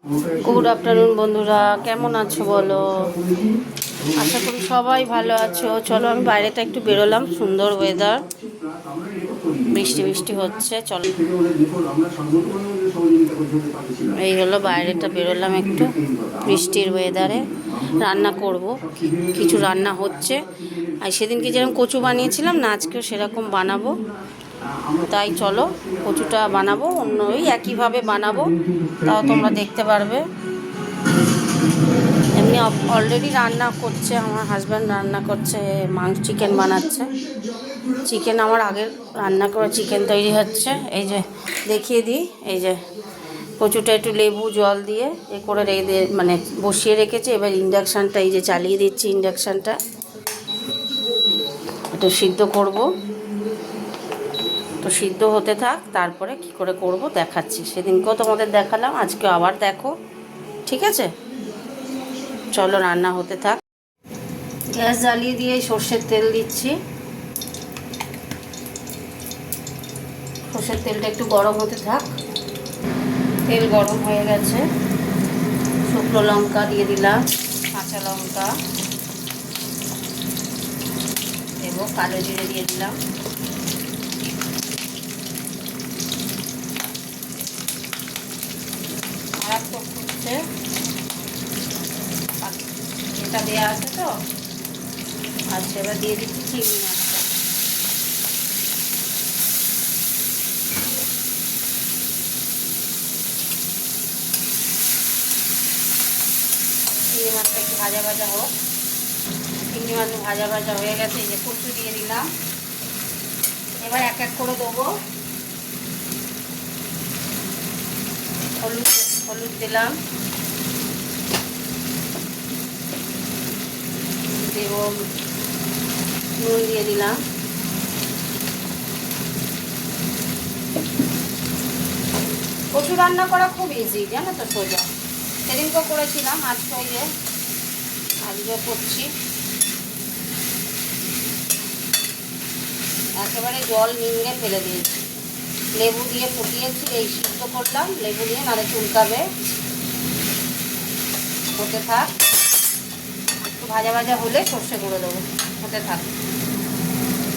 Good afternoon বন্ধুরা, কেমন আছো বলো? আশা করি সবাই ভালো আছো। চলো আমি বাইরেটা একটু বেরোলাম, সুন্দর ওয়েদার, বৃষ্টি বৃষ্টি হচ্ছে। চলো এই হলো বাইরেটা, বেরোলাম একটু বৃষ্টির ওয়েদারে। রান্না করব, কিছু রান্না হচ্ছে। আর সেদিনকে যেরকম কচু বানিয়েছিলাম না, আজকেও সেরকম বানাবো। তাই চলো কচুটা বানাবো, অন্য ওই একইভাবে বানাবো, তাও তোমরা দেখতে পারবে। এমনি অলরেডি রান্না করছে আমার হাজব্যান্ড, রান্না করছে মাংস, চিকেন বানাচ্ছে। চিকেন আমার আগের রান্না করে চিকেন তৈরি হচ্ছে। এই যে দেখিয়ে দিই, এই যে কচুটা একটু লেবু জল দিয়ে করে রেখে মানে বসিয়ে রেখেছি। এবার ইন্ডাকশানটা এই যে চালিয়ে দিচ্ছি, ইন্ডাকশানটা একটু সিদ্ধ করব। তো সিদ্ধ হতে থাক, তারপরে কি করে করব দেখাচ্ছি। সেদিনকেও তোমাদের দেখালাম, আজকে আবার দেখো, ঠিক আছে? চলো রান্না হতে থাক। গ্যাস জ্বালিয়ে দিয়ে সর্ষের তেল দিচ্ছি। সর্ষের তেলটা একটু গরম হতে থাক। তেল গরম হয়ে গেছে, শুকনো লঙ্কা দিয়ে দিলাম, কাঁচা লঙ্কা এবং কালো জিরে দিয়ে দিলাম। মারাত্মক ফুটছে, এটা দেওয়া আছে তো। আচ্ছা, এবার দিয়ে দিচ্ছি চিংড়ি মাছটা। চিংড়ি মাছটা একটু ভাজা ভাজা হোক। চিংড়ি মাছ ভাজা ভাজা হয়ে গেছে, এই যে কচু দিয়ে দিলাম। এবার এক এক করে দেবো। হলুদ হলুদ দিলাম, দেব নুন দিয়ে দিলাম। কচু রান্না করা খুব ইজি, জানো তো, সোজা। সেদিনকেও করেছিলাম, আজকে করছি। একেবারে জল নিংড়ে ফেলে দিয়েছি, লেবু দিয়ে ফুটিয়েছি, এই সিদ্ধ করলাম লেবু দিয়ে, নাহলে চুলকাবে। হতে থাক, একটু ভাজা ভাজা হলে সর্ষে গুঁড়ো দেবো। হতে থাক,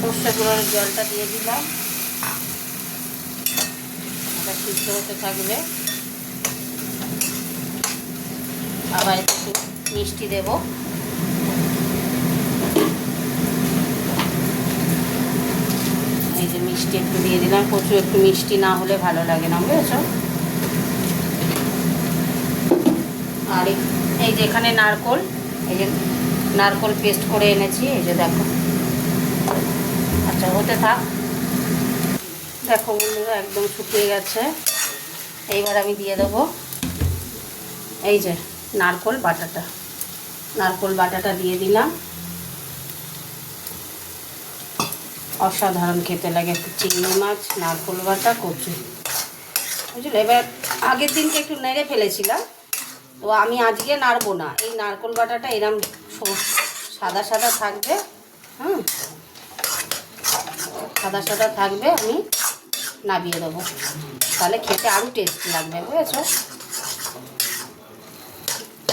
সর্ষে গুঁড়োর জলটা দিয়ে দিলাম। এটা সিদ্ধ হতে থাকবে। আবার একটু মিষ্টি দেব। এই যে মিষ্টি একটু দিয়ে দিলাম, কচু একটু মিষ্টি না হলে ভালো লাগে না, বুঝেছো? আর এই যে এখানে নারকোল, এই যে নারকোল পেস্ট করে এনেছি, এই যে দেখো। আচ্ছা, হতে থাক। দেখো বন্ধুরা, একদম শুকিয়ে গেছে। এইবার আমি দিয়ে দেবো এই যে নারকোল বাটাটা দিয়ে দিলাম। অসাধারণ খেতে লাগে, একটু চিংড়ি মাছ, নারকোল বাটা, কচু, বুঝলে? এবার আগের দিনকে একটু নেড়ে ফেলেছিলাম, তো আমি আজকে নাড়বো না। এই নারকোল বাটাটা এরম সাদা সাদা থাকবে, হ্যাঁ, সাদা সাদা থাকবে। আমি নামিয়ে দেবো, তাহলে খেতে আরও টেস্ট লাগবে, বুঝেছো?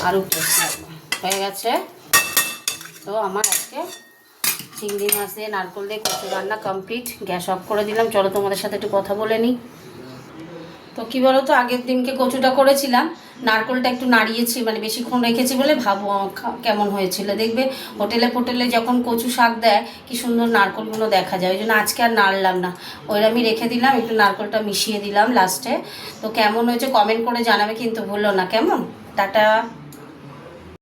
আরও টেস্ট লাগবে। হয়ে গেছে তো আমার আজকে চিংড়ি মাছ দিয়ে নারকোল দিয়ে কচু রান্না কমপ্লিট। গ্যাস অফ করে দিলাম। চলো তোমাদের সাথে একটু কথা বলে নিই। তো কী বলো তো, আগের দিনকে কচুটা করেছিলাম, নারকোলটা একটু নাড়িয়েছি, মানে বেশিক্ষণ রেখেছি বলে ভাবো কেমন হয়েছিল। দেখবে হোটেলে যখন কচু শাক দেয়, কি সুন্দর নারকোলগুলো দেখা যায়। ওই জন্য আজকে আর নাড়লাম না, ওইরকমই রেখে দিলাম। একটু নারকোলটা মিশিয়ে দিলাম লাস্টে। তো কেমন হয়েছে কমেন্ট করে জানাবে কিন্তু ভুলো না। কেমন? টাটা।